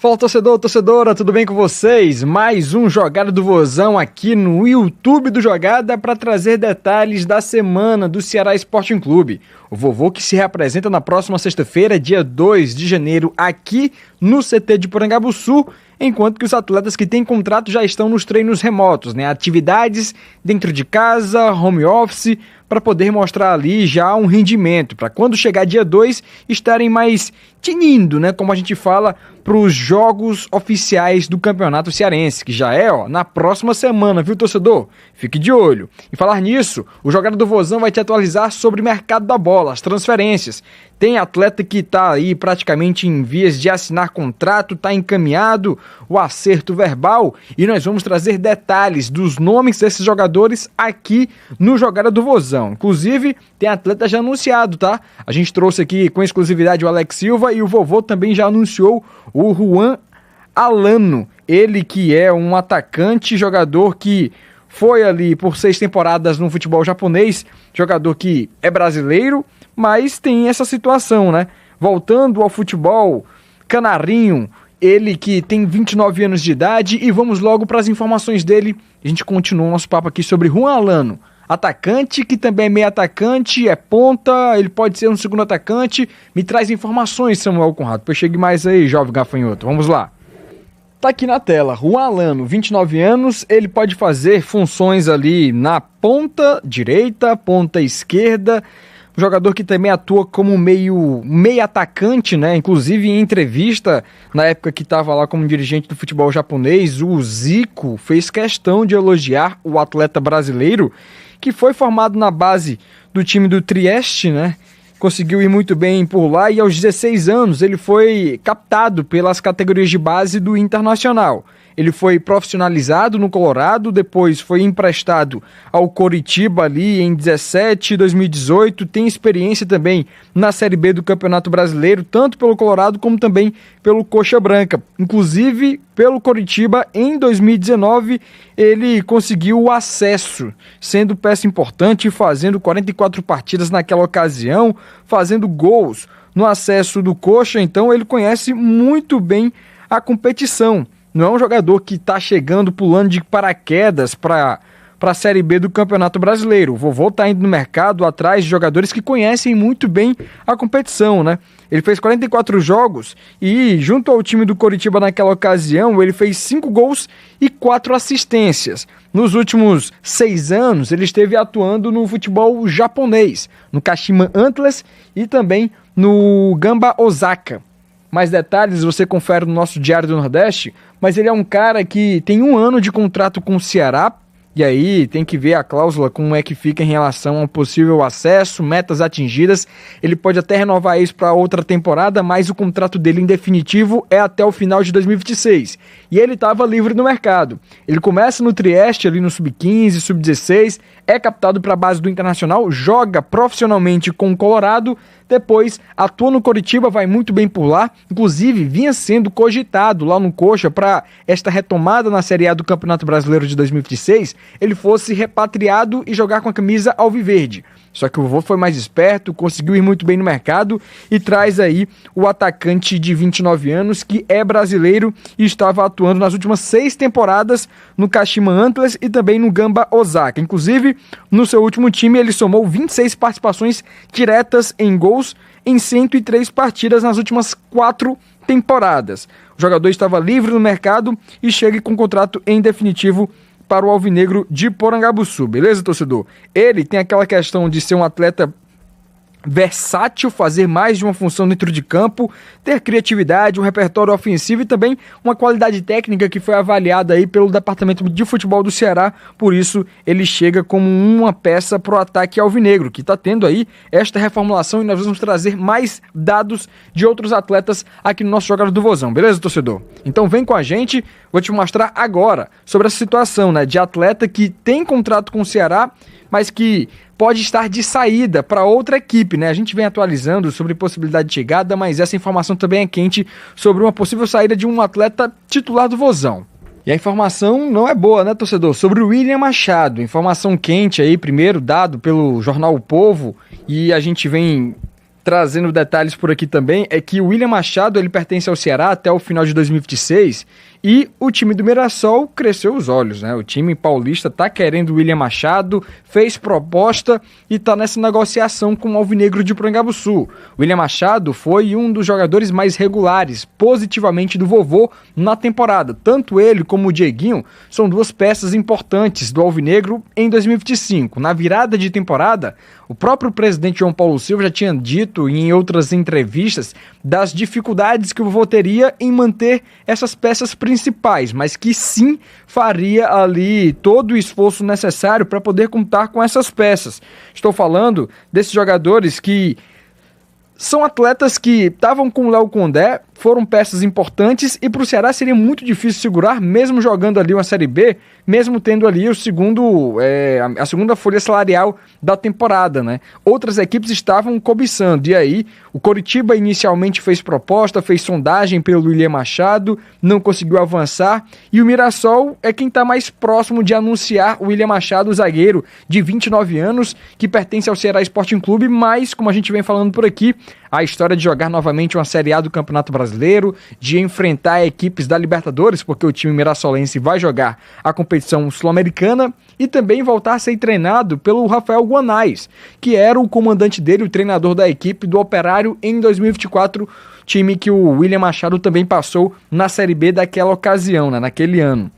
Fala torcedor, torcedora, tudo bem com vocês? Mais um Jogada do Vozão aqui no YouTube do Jogada para trazer detalhes da semana do Ceará Sporting Clube. O Vovô que se reapresenta na próxima sexta-feira, dia 2 de janeiro, aqui no CT de Porangabuçu, enquanto que os atletas que têm contrato já estão nos treinos remotos, atividades dentro de casa, home office, para poder mostrar ali já um rendimento, para quando chegar dia 2 estarem mais tinindo, como a gente fala, para os jogos oficiais do Campeonato Cearense, que já é na próxima semana, viu, torcedor? Fique de olho. E falar nisso, o Jogada do Vozão vai te atualizar sobre o mercado da bola, as transferências. Tem atleta que está aí praticamente em vias de assinar contrato, está encaminhado o acerto verbal, e nós vamos trazer detalhes dos nomes desses jogadores aqui no Jogada do Vozão. Inclusive, tem atleta já anunciado, tá? A gente trouxe aqui com exclusividade o Alex Silva e o Vovô também já anunciou o Juan Alano, ele que é um atacante, jogador que foi ali por 6 temporadas no futebol japonês, jogador que é brasileiro, mas tem essa situação, Voltando ao futebol canarinho, ele que tem 29 anos de idade, e vamos logo para as informações dele. A gente continua o nosso papo aqui sobre Juan Alano, atacante que também é meio atacante, é ponta, ele pode ser um segundo atacante. Me traz informações, Samuel Conrado, depois chegue mais aí, jovem gafanhoto, vamos lá. Tá aqui na tela, Juan Alano, 29 anos, ele pode fazer funções ali na ponta direita, ponta esquerda, um jogador que também atua como meio atacante, Inclusive em entrevista, na época que estava lá como dirigente do futebol japonês, o Zico fez questão de elogiar o atleta brasileiro, que foi formado na base do time do Trieste, Conseguiu ir muito bem por lá, e aos 16 anos ele foi captado pelas categorias de base do Internacional. Ele foi profissionalizado no Colorado, depois foi emprestado ao Coritiba ali em 2018, tem experiência também na Série B do Campeonato Brasileiro, tanto pelo Colorado como também pelo Coxa Branca. Inclusive, pelo Coritiba, em 2019, ele conseguiu o acesso, sendo peça importante, fazendo 44 partidas naquela ocasião, fazendo gols no acesso do Coxa, então ele conhece muito bem a competição. Não é um jogador que está chegando, pulando de paraquedas para a Série B do Campeonato Brasileiro. O Vovô está indo no mercado atrás de jogadores que conhecem muito bem a competição, Ele fez 44 jogos e, junto ao time do Coritiba naquela ocasião, ele fez 5 gols e 4 assistências. Nos últimos 6 anos, ele esteve atuando no futebol japonês, no Kashima Antlers e também no Gamba Osaka. Mais detalhes você confere no nosso Diário do Nordeste, mas ele é um cara que tem 1 ano de contrato com o Ceará, e aí tem que ver a cláusula como é que fica em relação ao possível acesso, metas atingidas. Ele pode até renovar isso para outra temporada, mas o contrato dele em definitivo é até o final de 2026. E ele estava livre no mercado. Ele começa no Trieste, ali no Sub-15, Sub-16, é captado para a base do Internacional, joga profissionalmente com o Colorado, depois atua no Coritiba, vai muito bem por lá, inclusive vinha sendo cogitado lá no Coxa para esta retomada na Série A do Campeonato Brasileiro de 2026, ele fosse repatriado e jogar com a camisa alviverde. Só que o Vovô foi mais esperto, conseguiu ir muito bem no mercado e traz aí o atacante de 29 anos, que é brasileiro e estava atuando nas últimas 6 temporadas no Kashima Antlers e também no Gamba Osaka. Inclusive, no seu último time, ele somou 26 participações diretas em gols em 103 partidas nas últimas 4 temporadas. O jogador estava livre no mercado e chega com contrato em definitivo para o Alvinegro de Porangabuçu, beleza, torcedor? Ele tem aquela questão de ser um atleta versátil, fazer mais de uma função dentro de campo, ter criatividade, um repertório ofensivo e também uma qualidade técnica que foi avaliada aí pelo Departamento de Futebol do Ceará. Por isso ele chega como uma peça para o ataque alvinegro, que está tendo aí esta reformulação, e nós vamos trazer mais dados de outros atletas aqui no nosso Jogada do Vozão, beleza, torcedor? Então vem com a gente, vou te mostrar agora sobre essa situação de atleta que tem contrato com o Ceará, mas que pode estar de saída para outra equipe, A gente vem atualizando sobre possibilidade de chegada, mas essa informação também é quente sobre uma possível saída de um atleta titular do Vozão. E a informação não é boa, torcedor? Sobre o William Machado, informação quente aí, primeiro dado pelo jornal O Povo, e a gente vem trazendo detalhes por aqui também, é que o William Machado ele pertence ao Ceará até o final de 2026 e o time do Mirassol cresceu os olhos, né? O time paulista tá querendo o William Machado, fez proposta e tá nessa negociação com o Alvinegro de Porangabuçu. O William Machado foi um dos jogadores mais regulares, positivamente do Vovô na temporada. Tanto ele como o Dieguinho são duas peças importantes do Alvinegro em 2025. Na virada de temporada, o próprio presidente João Paulo Silva já tinha dito em outras entrevistas das dificuldades que o Vovô teria em manter essas peças principais, mas que sim faria ali todo o esforço necessário para poder contar com essas peças. Estou falando desses jogadores que são atletas que estavam com o Léo Condé, foram peças importantes e para o Ceará seria muito difícil segurar, mesmo jogando ali uma Série B, mesmo tendo ali a segunda folha salarial da temporada, né? Outras equipes estavam cobiçando, e aí o Coritiba inicialmente fez proposta, fez sondagem pelo William Machado, não conseguiu avançar, e o Mirassol é quem está mais próximo de anunciar o William Machado, o zagueiro de 29 anos, que pertence ao Ceará Sporting Clube, mas, como a gente vem falando por aqui, a história de jogar novamente uma Série A do Campeonato Brasileiro, de enfrentar equipes da Libertadores, porque o time mirassolense vai jogar a competição sul-americana, e também voltar a ser treinado pelo Rafael Guanais, que era o comandante dele, o treinador da equipe do Operário em 2024, time que o William Machado também passou na Série B daquela ocasião, né, naquele ano.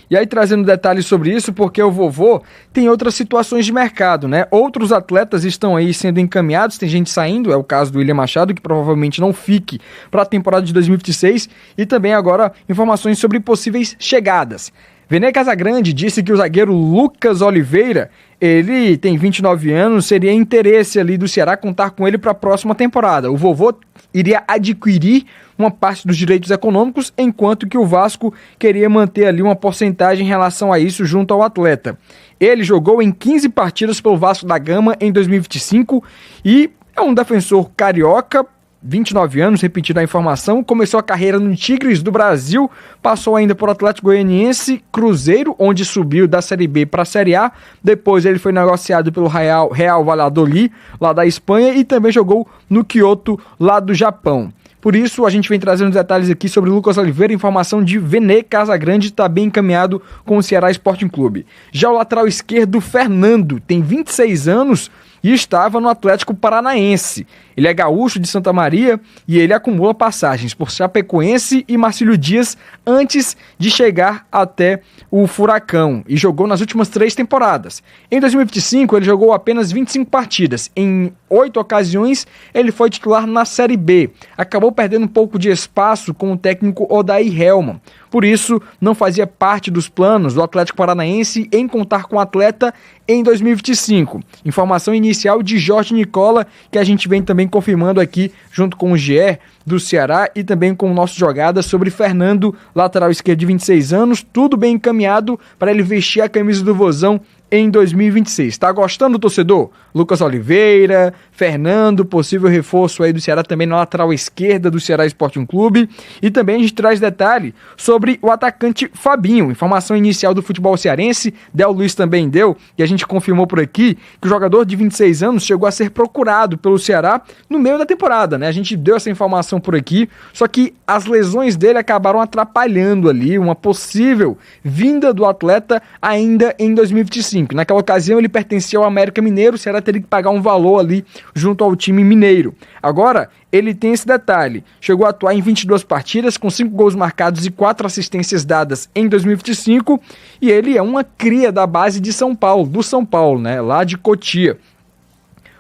E aí trazendo detalhes sobre isso, porque o Vovô tem outras situações de mercado, né? Outros atletas estão aí sendo encaminhados, tem gente saindo, é o caso do William Machado, que provavelmente não fique para a temporada de 2026, e também agora informações sobre possíveis chegadas. Vene Casagrande disse que o zagueiro Lucas Oliveira, ele tem 29 anos, seria interesse ali do Ceará contar com ele para a próxima temporada. O Vovô iria adquirir uma parte dos direitos econômicos, enquanto que o Vasco queria manter ali uma porcentagem em relação a isso junto ao atleta. Ele jogou em 15 partidas pelo Vasco da Gama em 2025 e é um defensor carioca, 29 anos, repetindo a informação, começou a carreira no Tigres do Brasil, passou ainda por Atlético Goianiense, Cruzeiro, onde subiu da Série B para a Série A, depois ele foi negociado pelo Real Valladolid, lá da Espanha, e também jogou no Kyoto, lá do Japão. Por isso, a gente vem trazendo detalhes aqui sobre o Lucas Oliveira, informação de Vene Casagrande, está bem encaminhado com o Ceará Sporting Clube. Já o lateral esquerdo, Fernando, tem 26 anos e estava no Atlético Paranaense. Ele é gaúcho de Santa Maria e ele acumula passagens por Chapecoense e Marcílio Dias antes de chegar até o Furacão e jogou nas últimas 3 temporadas. Em 2025 ele jogou apenas 25 partidas. Em 8 ocasiões ele foi titular na Série B. Acabou perdendo um pouco de espaço com o técnico Odair Hellmann. Por isso, não fazia parte dos planos do Atlético Paranaense em contar com o atleta em 2025. Informação inicial de Jorge Nicola, que a gente vem também confirmando aqui, junto com o GE do Ceará e também com o nosso jogada sobre Fernando, lateral esquerdo de 26 anos, tudo bem encaminhado para ele vestir a camisa do Vozão em 2026. Tá gostando, torcedor? Lucas Oliveira, Fernando, possível reforço aí do Ceará também na lateral esquerda do Ceará Sporting Clube. E também a gente traz detalhe sobre o atacante Fabinho. Informação inicial do futebol cearense, Del Luiz também deu, e a gente confirmou por aqui que o jogador de 26 anos chegou a ser procurado pelo Ceará no meio da temporada, né? A gente deu essa informação por aqui, só que as lesões dele acabaram atrapalhando ali uma possível vinda do atleta ainda em 2025. Naquela ocasião ele pertencia ao América Mineiro, o Ceará teria que pagar um valor ali junto ao time mineiro. Agora, ele tem esse detalhe, chegou a atuar em 22 partidas, com 5 gols marcados e 4 assistências dadas em 2025, e ele é uma cria da base de São Paulo, do São Paulo, né, lá de Cotia.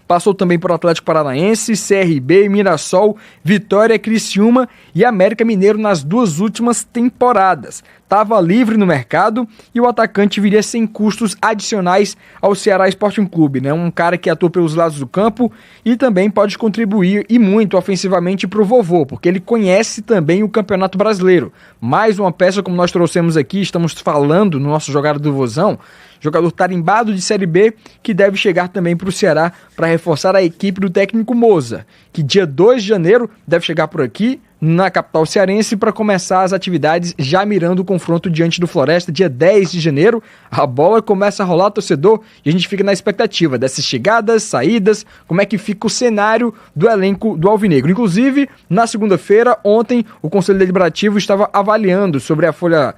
Passou também por Atlético Paranaense, CRB, Mirassol, Vitória, Criciúma e América Mineiro nas 2 últimas temporadas. Estava livre no mercado e o atacante viria sem custos adicionais ao Ceará Sporting Clube, né? Um cara que atua pelos lados do campo e também pode contribuir e muito ofensivamente para o Vovô, porque ele conhece também o Campeonato Brasileiro. Mais uma peça, como nós trouxemos aqui, estamos falando no nosso jogada do Vozão, jogador tarimbado de Série B, que deve chegar também para o Ceará para reforçar a equipe do técnico Moza, que dia 2 de janeiro deve chegar por aqui, na capital cearense para começar as atividades, já mirando o confronto diante do Floresta, dia 10 de janeiro. A bola começa a rolar, torcedor, e a gente fica na expectativa dessas chegadas, saídas, como é que fica o cenário do elenco do Alvinegro. Inclusive, na segunda-feira, ontem, o Conselho Deliberativo estava avaliando sobre a folha,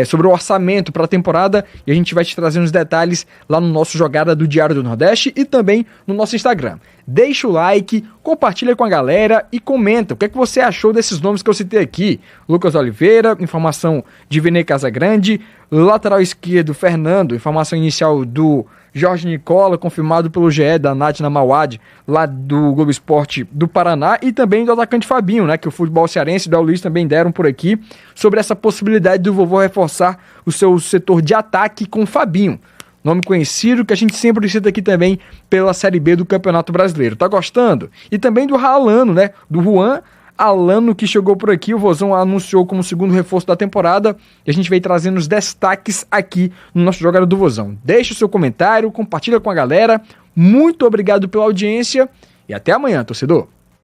sobre o orçamento para a temporada, e a gente vai te trazer uns detalhes lá no nosso Jogada do Diário do Nordeste e também no nosso Instagram. Deixa o like, compartilha com a galera e comenta o que é que você achou desses nomes que eu citei aqui. Lucas Oliveira, informação de Vene Casagrande, lateral esquerdo Fernando, informação inicial do Jorge Nicola, confirmado pelo GE da Nath Mauad, lá do Globo Esporte do Paraná, e também do atacante Fabinho, né, que o futebol cearense e o Luiz também deram por aqui, sobre essa possibilidade do vovô reforçar o seu setor de ataque com o Fabinho. Nome conhecido que a gente sempre cita aqui também pela Série B do Campeonato Brasileiro. Tá gostando? E também do Alano, né? Do Juan Alano, que chegou por aqui. O Vozão anunciou como segundo reforço da temporada. E a gente vem trazendo os destaques aqui no nosso Jogada do Vozão. Deixa o seu comentário, compartilha com a galera. Muito obrigado pela audiência e até amanhã, torcedor.